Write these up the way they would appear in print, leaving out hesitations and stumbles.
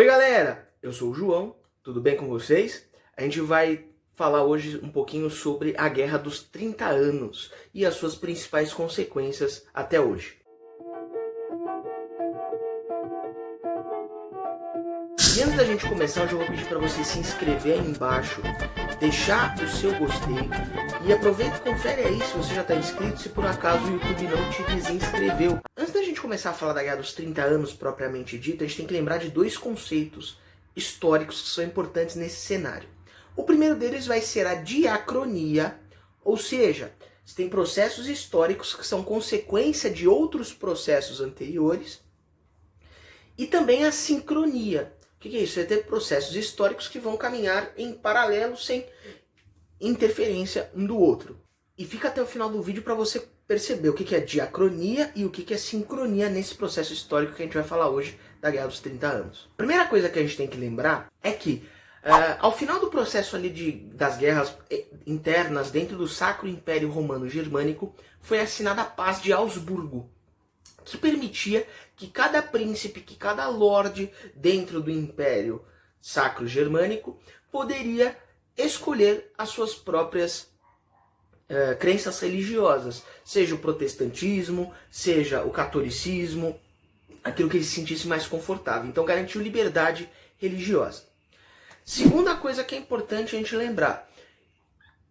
Oi galera, eu sou o João, tudo bem com vocês? A gente vai falar hoje um pouquinho sobre a Guerra dos 30 Anos e as suas principais consequências até hoje. E antes da gente começar, eu já vou pedir para você se inscrever aí embaixo, deixar o seu gostei e aproveita e confere aí se você já está inscrito, se por acaso o YouTube não te desinscreveu. Antes da gente começar a falar da Guerra dos 30 Anos propriamente dita, a gente tem que lembrar de dois conceitos históricos que são importantes nesse cenário. O primeiro deles vai ser a diacronia, ou seja, você tem processos históricos que são consequência de outros processos anteriores, e também a sincronia. O que é isso? Você ter processos históricos que vão caminhar em paralelo sem interferência um do outro. E fica até o final do vídeo para você perceber o que é diacronia e o que é sincronia nesse processo histórico que a gente vai falar hoje da Guerra dos 30 Anos. A primeira coisa que a gente tem que lembrar é que ao final do processo ali das guerras internas dentro do Sacro Império Romano Germânico foi assinada a Paz de Augsburgo, que permitia que cada príncipe, que cada lorde dentro do Império Sacro Germânico poderia escolher as suas próprias crenças religiosas, seja o protestantismo, seja o catolicismo, aquilo que ele se sentisse mais confortável. Então garantiu liberdade religiosa. Segunda coisa que é importante a gente lembrar,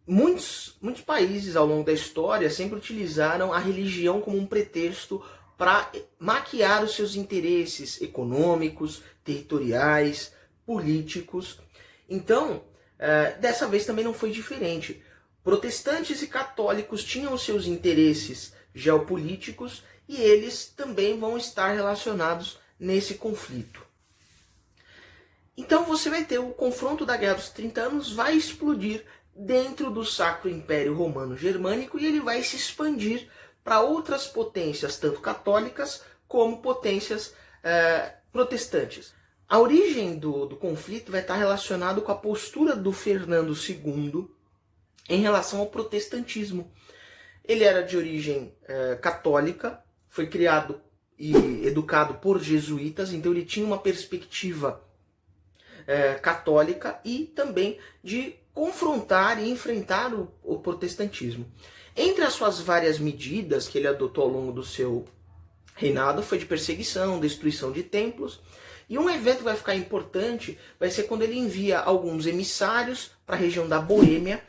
muitos países ao longo da história sempre utilizaram a religião como um pretexto para maquiar os seus interesses econômicos, territoriais, políticos. Então, dessa vez também não foi diferente. Protestantes e católicos tinham os seus interesses geopolíticos e eles também vão estar relacionados nesse conflito. Então você vai ter o confronto da Guerra dos 30 Anos, vai explodir dentro do Sacro Império Romano Germânico e ele vai se expandir para outras potências, tanto católicas como potências protestantes. A origem do conflito vai estar relacionado com a postura do Fernando II em relação ao protestantismo. Ele era de origem católica, foi criado e educado por jesuítas, então ele tinha uma perspectiva católica e também de confrontar e enfrentar o protestantismo. Entre as suas várias medidas que ele adotou ao longo do seu reinado foi de perseguição, destruição de templos, e um evento que vai ficar importante vai ser quando ele envia alguns emissários para a região da Boêmia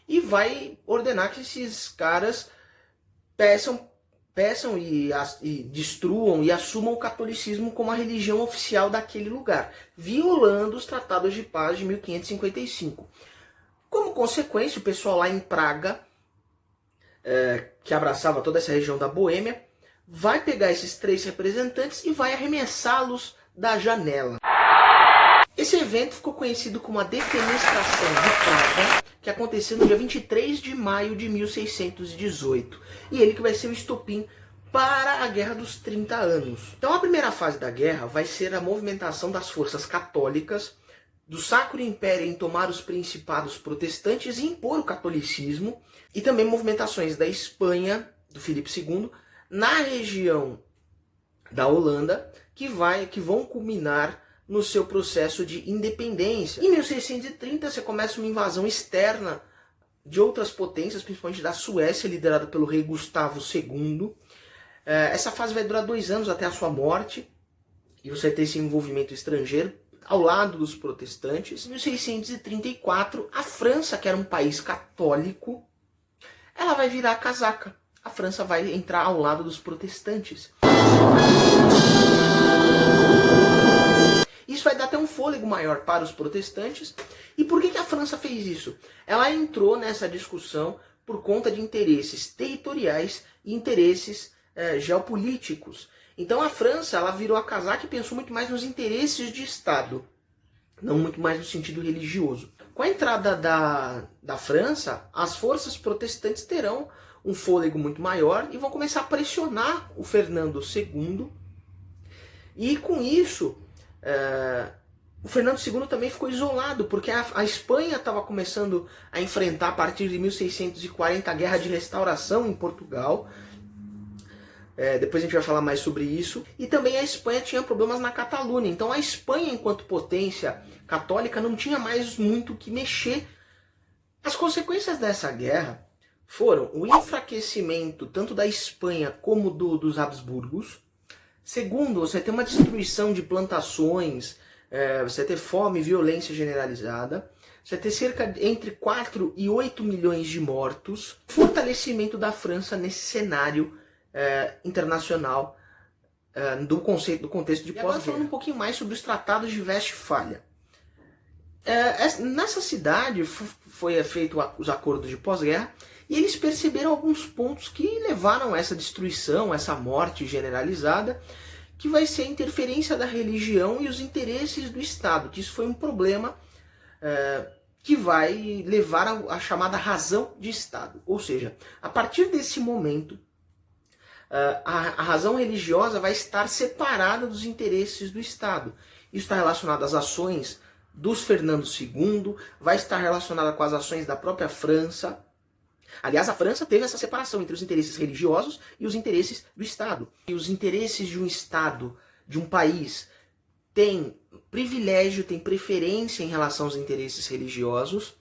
e vai ordenar que esses caras peçam e destruam e assumam o catolicismo como a religião oficial daquele lugar, violando os tratados de paz de 1555. Como consequência, o pessoal lá em Praga, que abraçava toda essa região da Boêmia, vai pegar esses três representantes e vai arremessá-los da janela. Esse evento ficou conhecido como a Defenestração de Praga, que aconteceu no dia 23 de maio de 1618. E ele que vai ser o estopim para a Guerra dos 30 Anos. Então a primeira fase da guerra vai ser a movimentação das forças católicas do Sacro Império em tomar os principados protestantes e impor o catolicismo, e também movimentações da Espanha, do Filipe II, na região da Holanda, que vão culminar no seu processo de independência. Em 1630 você começa uma invasão externa de outras potências, principalmente da Suécia, liderada pelo rei Gustavo II. Essa fase vai durar 2 anos até a sua morte, e você vai ter esse envolvimento estrangeiro ao lado dos protestantes. Em 1634, a França, que era um país católico, ela vai virar a casaca. A França vai entrar ao lado dos protestantes. Isso vai dar até um fôlego maior para os protestantes. E por que a França fez isso? Ela entrou nessa discussão por conta de interesses territoriais e interesses geopolíticos. Então a França, ela virou a casaca e pensou muito mais nos interesses de Estado, não muito mais no sentido religioso. Com a entrada da França, as forças protestantes terão um fôlego muito maior e vão começar a pressionar o Fernando II. E com isso, o Fernando II também ficou isolado, porque a Espanha estava começando a enfrentar, a partir de 1640, a Guerra de Restauração em Portugal. Depois a gente vai falar mais sobre isso. E também a Espanha tinha problemas na Catalunha. Então a Espanha, enquanto potência católica, não tinha mais muito o que mexer. As consequências dessa guerra foram o enfraquecimento tanto da Espanha como dos Habsburgos. Segundo, você tem uma destruição de plantações, você ter fome e violência generalizada. Você ter entre 4 e 8 milhões de mortos. Fortalecimento da França nesse cenário internacional do contexto de pós-guerra. Agora falando um pouquinho mais sobre os tratados de Westfália. Nessa cidade foi feito os acordos de pós-guerra e eles perceberam alguns pontos que levaram a essa destruição, essa morte generalizada, que vai ser a interferência da religião e os interesses do Estado, que isso foi um problema que vai levar a chamada razão de Estado. Ou seja, a partir desse momento, a razão religiosa vai estar separada dos interesses do Estado. Isso está relacionado às ações dos Fernando II, vai estar relacionada com as ações da própria França. Aliás, a França teve essa separação entre os interesses religiosos e os interesses do Estado. E os interesses de um Estado, de um país, têm privilégio, têm preferência em relação aos interesses religiosos.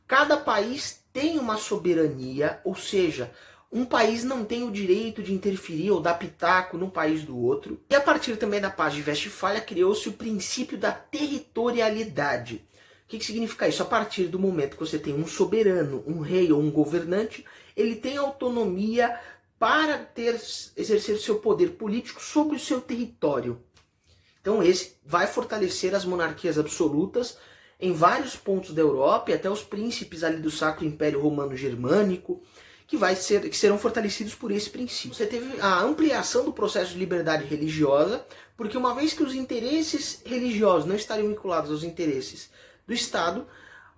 Cada país tem uma soberania, ou seja, um país não tem o direito de interferir ou dar pitaco no país do outro. E a partir também da Paz de Westfália criou-se o princípio da territorialidade. O que significa isso? A partir do momento que você tem um soberano, um rei ou um governante, ele tem autonomia para exercer seu poder político sobre o seu território. Então esse vai fortalecer as monarquias absolutas em vários pontos da Europa e até os príncipes ali do Sacro Império Romano Germânico, que serão fortalecidos por esse princípio. Você teve a ampliação do processo de liberdade religiosa, porque uma vez que os interesses religiosos não estariam vinculados aos interesses do Estado,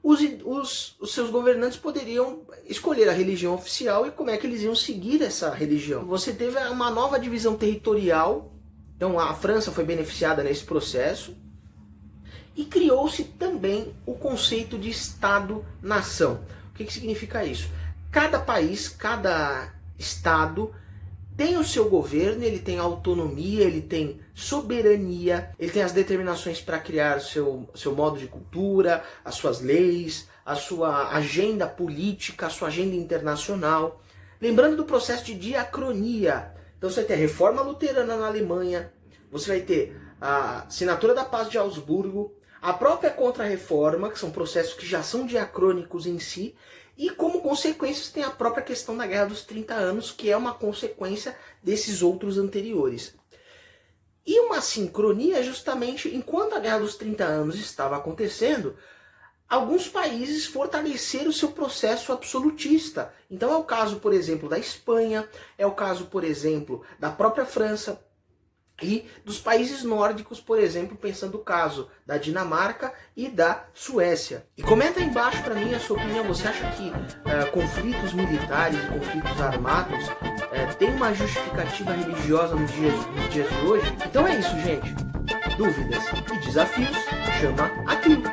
os seus governantes poderiam escolher a religião oficial e como é que eles iam seguir essa religião. Você teve uma nova divisão territorial, então a França foi beneficiada nesse processo, e criou-se também o conceito de Estado-nação. O que significa isso? Cada país, cada estado tem o seu governo, ele tem autonomia, ele tem soberania, ele tem as determinações para criar o seu modo de cultura, as suas leis, a sua agenda política, a sua agenda internacional. Lembrando do processo de diacronia. Então você vai ter a Reforma Luterana na Alemanha, você vai ter a Assinatura da Paz de Augsburgo, a própria Contra-Reforma, que são processos que já são diacrônicos em si, e como consequências tem a própria questão da Guerra dos 30 Anos, que é uma consequência desses outros anteriores. E uma sincronia justamente, enquanto a Guerra dos 30 Anos estava acontecendo, alguns países fortaleceram o seu processo absolutista. Então é o caso, por exemplo, da Espanha, é o caso, por exemplo, da própria França, e dos países nórdicos, por exemplo, pensando o caso da Dinamarca e da Suécia. E comenta aí embaixo para mim a sua opinião. Você acha que conflitos militares e conflitos armados têm uma justificativa religiosa nos dias de hoje? Então é isso, gente. Dúvidas e desafios, chama aquilo.